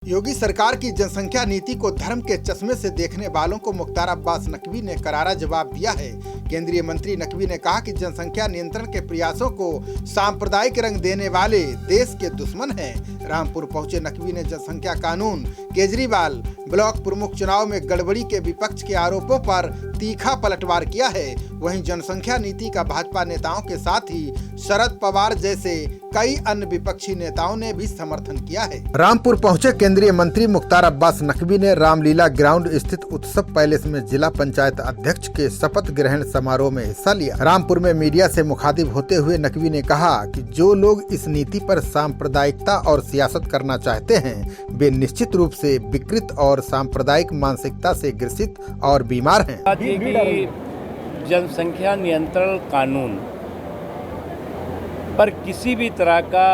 योगी सरकार की जनसंख्या नीति को धर्म के चश्मे से देखने वालों को मुख्तार अब्बास नकवी ने करारा जवाब दिया है। केंद्रीय मंत्री नकवी ने कहा कि जनसंख्या नियंत्रण के प्रयासों को सांप्रदायिक रंग देने वाले देश के दुश्मन हैं। रामपुर पहुंचे नकवी ने जनसंख्या कानून, केजरीवाल ब्लॉक प्रमुख चुनाव में गड़बड़ी के विपक्ष के आरोपों पर तीखा पलटवार किया है। वहीं जनसंख्या नीति का भाजपा नेताओं के साथ ही शरद पवार जैसे कई अन्य विपक्षी नेताओं ने भी समर्थन किया है। रामपुर पहुंचे केंद्रीय मंत्री मुख्तार अब्बास नकवी ने रामलीला ग्राउंड स्थित उत्सव पैलेस में जिला पंचायत अध्यक्ष के शपथ ग्रहण समारोह में हिस्सा लिया। रामपुर में मीडिया से मुखातिब होते हुए नकवी ने कहा कि जो लोग इस नीति पर सांप्रदायिकता और सियासत करना चाहते हैं, वे निश्चित रूप से विकृत और सांप्रदायिक मानसिकता से ग्रसित और बीमार हैं। जनसंख्या नियंत्रण कानून पर किसी भी तरह का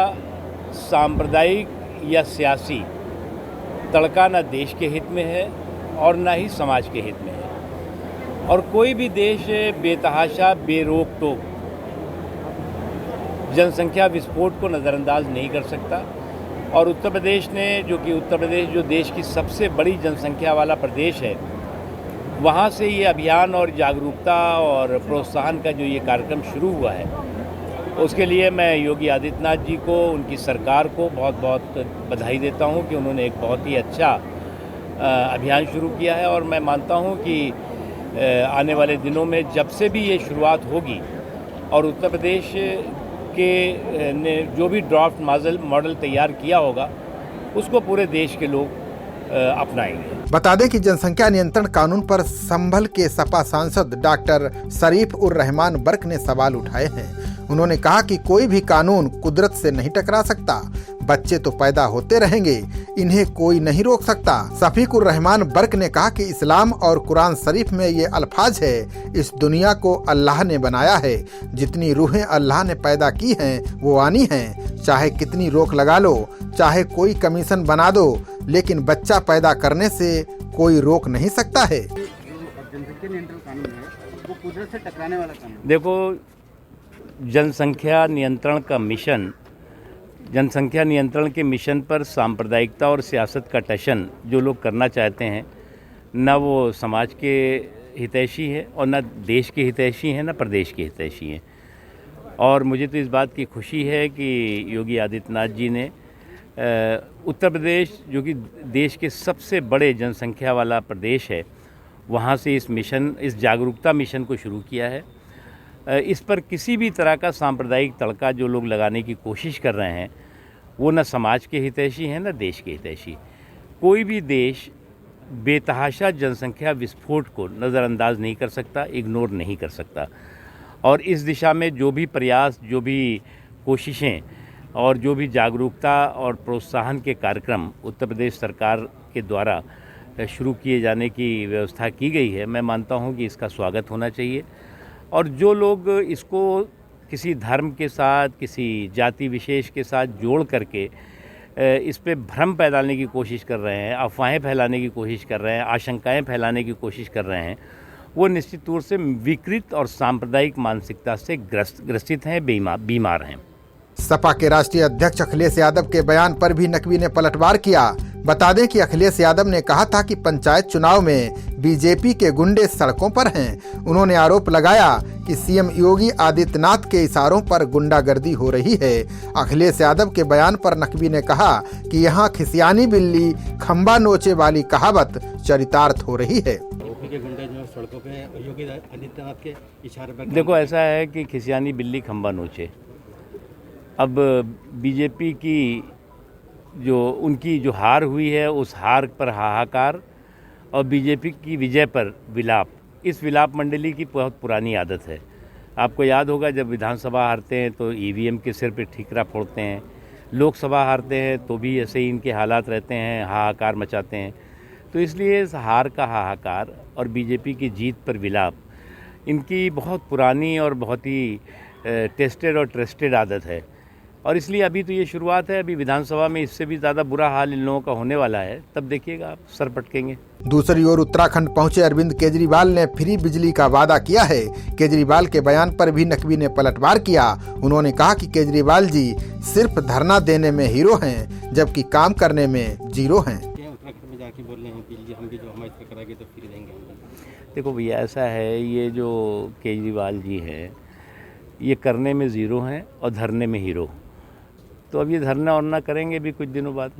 सांप्रदायिक या सियासी तड़का न देश के हित में है और न ही समाज के हित में है। और कोई भी देश बेतहाशा बेरोक टोक जनसंख्या विस्फोट को नज़रअंदाज नहीं कर सकता। और उत्तर प्रदेश ने उत्तर प्रदेश जो देश की सबसे बड़ी जनसंख्या वाला प्रदेश है, वहाँ से ये अभियान और जागरूकता और प्रोत्साहन का जो ये कार्यक्रम शुरू हुआ है, उसके लिए मैं योगी आदित्यनाथ जी को, उनकी सरकार को बहुत बहुत बधाई देता हूँ कि उन्होंने एक बहुत ही अच्छा अभियान शुरू किया है। और मैं मानता हूँ कि आने वाले दिनों में जब से भी ये शुरुआत होगी और उत्तर प्रदेश के ने जो भी ड्राफ्ट मॉडल तैयार किया होगा, उसको पूरे देश के लोग अपनाएंगे। बता दें कि जनसंख्या नियंत्रण कानून पर संभल के सपा सांसद डॉक्टर शरीफ उर रहमान बर्क ने सवाल उठाए हैं। उन्होंने कहा कि कोई भी कानून कुदरत से नहीं टकरा सकता। बच्चे तो पैदा होते रहेंगे, इन्हें कोई नहीं रोक सकता। शफीक उर रहमान बर्क ने कहा कि इस्लाम और कुरान शरीफ में ये अल्फाज है, इस दुनिया को अल्लाह ने बनाया है, जितनी रूहें अल्लाह ने पैदा की हैं वो आनी हैं। चाहे कितनी रोक लगा लो, चाहे कोई कमीशन बना दो, लेकिन बच्चा पैदा करने से कोई रोक नहीं सकता है। जनसंख्या नियंत्रण कानून है, वो कुदरत से टकराने वाला कानून। देखो, जनसंख्या नियंत्रण का मिशन, जनसंख्या नियंत्रण के मिशन पर सांप्रदायिकता और सियासत का टशन जो लोग करना चाहते हैं, न वो समाज के हितैषी है और न देश के हितैषी हैं, न प्रदेश के हितैषी हैं। और मुझे तो इस बात की खुशी है कि योगी आदित्यनाथ जी ने उत्तर प्रदेश, जो कि देश के सबसे बड़े जनसंख्या वाला प्रदेश है, वहाँ से इस जागरूकता मिशन को शुरू किया है। इस पर किसी भी तरह का सांप्रदायिक तड़का जो लोग लगाने की कोशिश कर रहे हैं, वो न समाज के हितैषी हैं, न देश के हितैषी। कोई भी देश बेतहाशा जनसंख्या विस्फोट को नज़रअंदाज नहीं कर सकता, इग्नोर नहीं कर सकता। और इस दिशा में जो भी प्रयास, जो भी कोशिशें और जो भी जागरूकता और प्रोत्साहन के कार्यक्रम उत्तर प्रदेश सरकार के द्वारा शुरू किए जाने की व्यवस्था की गई है, मैं मानता हूं कि इसका स्वागत होना चाहिए। और जो लोग इसको किसी धर्म के साथ, किसी जाति विशेष के साथ जोड़ करके इस पे भ्रम फैलाने की कोशिश कर रहे हैं, अफवाहें फैलाने की कोशिश कर रहे हैं, आशंकाएं फैलाने की कोशिश कर रहे हैं, वो निश्चित तौर से विकृत और सांप्रदायिक मानसिकता से ग्रसित हैं, बीमार हैं। सपा के राष्ट्रीय अध्यक्ष अखिलेश यादव के बयान पर भी नकवी ने पलटवार किया। बता दें कि अखिलेश यादव ने कहा था कि पंचायत चुनाव में बीजेपी के गुंडे सड़कों पर हैं। उन्होंने आरोप लगाया कि सीएम योगी आदित्यनाथ के इशारों पर गुंडागर्दी हो रही है। अखिलेश यादव के बयान पर नकवी ने कहा कि यहाँ खिसियानी बिल्ली खंबा नोचे वाली कहावत चरितार्थ हो रही है। के गुंडे जो सड़कों पे योगी आदित्यनाथ के इशारे पर, देखो, ऐसा है कि खिसियानी बिल्ली खंबा नोचे। अब बीजेपी की उनकी जो हार हुई है, उस हार पर हाहाकार और बीजेपी की विजय पर विलाप, इस विलाप मंडली की बहुत पुरानी आदत है। आपको याद होगा, जब विधानसभा हारते हैं तो ईवीएम के सिर पे ठीकरा फोड़ते हैं, लोकसभा हारते हैं तो भी ऐसे ही इनके हालात रहते हैं, हाहाकार मचाते हैं। तो इसलिए इस हार का हाहाकार और बीजेपी की जीत पर विलाप इनकी बहुत पुरानी और बहुत ही टेस्टेड और ट्रस्टेड आदत है। और इसलिए अभी तो ये शुरुआत है, अभी विधानसभा में इससे भी ज़्यादा बुरा हाल इन लोगों का होने वाला है, तब देखिएगा आप, सर पटकेंगे। दूसरी ओर उत्तराखंड पहुंचे अरविंद केजरीवाल ने फ्री बिजली का वादा किया है। केजरीवाल के बयान पर भी नकवी ने पलटवार किया। उन्होंने कहा कि केजरीवाल जी सिर्फ धरना देने में हीरो हैं, जबकि काम करने में जीरो हैं। उत्तराखंड में जाके बोल रहे हैं कि हम भी जो हमारे तरह कराएंगे तो फ्री देंगे। देखो भैया, ऐसा है, ये जो केजरीवाल जी हैं, ये करने में ज़ीरो हैं और धरने में हीरो। तो अब ये धरना वरना करेंगे भी कुछ दिनों बाद।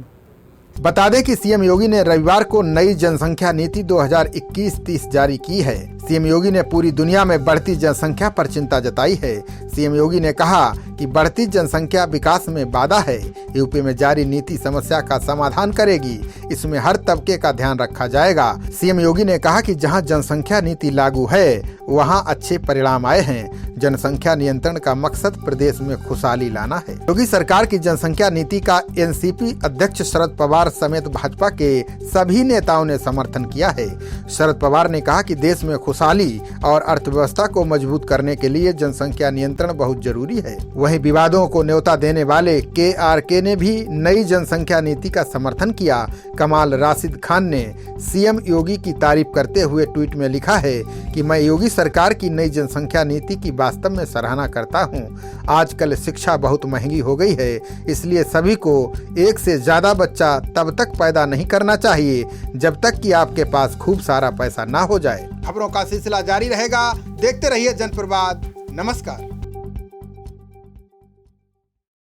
बता दें कि सीएम योगी ने रविवार को नई जनसंख्या नीति 2021-30 जारी की है। सीएम योगी ने पूरी दुनिया में बढ़ती जनसंख्या पर चिंता जताई है। सीएम योगी ने कहा कि बढ़ती जनसंख्या विकास में बाधा है। यूपी में जारी नीति समस्या का समाधान करेगी। इसमें हर तबके का ध्यान रखा जाएगा। सीएम योगी ने कहा कि जहां जनसंख्या नीति लागू है, वहां अच्छे परिणाम आए हैं। जनसंख्या नियंत्रण का मकसद प्रदेश में खुशहाली लाना है। योगी सरकार की जनसंख्या नीति का एनसीपी अध्यक्ष शरद पवार समेत भाजपा के सभी नेताओं ने समर्थन किया है। शरद पवार ने कहा कि देश में खुशहाली और अर्थव्यवस्था को मजबूत करने के लिए जनसंख्या नियंत्रण बहुत जरूरी है। वहीं विवादों को न्योता देने वाले KRK ने भी नई जनसंख्या नीति का समर्थन किया। कमाल राशिद खान ने सीएम योगी की तारीफ करते हुए ट्वीट में लिखा है कि मैं योगी सरकार की नई जनसंख्या नीति की वास्तव में सराहना करता हूं। आजकल शिक्षा बहुत महंगी हो गई है, इसलिए सभी को एक से ज्यादा बच्चा तब तक पैदा नहीं करना चाहिए जब तक कि आपके पास खूब सारा पैसा ना हो जाए। खबरों का सिलसिला जारी रहेगा। देखते रहिए जनप्रवाद। नमस्कार।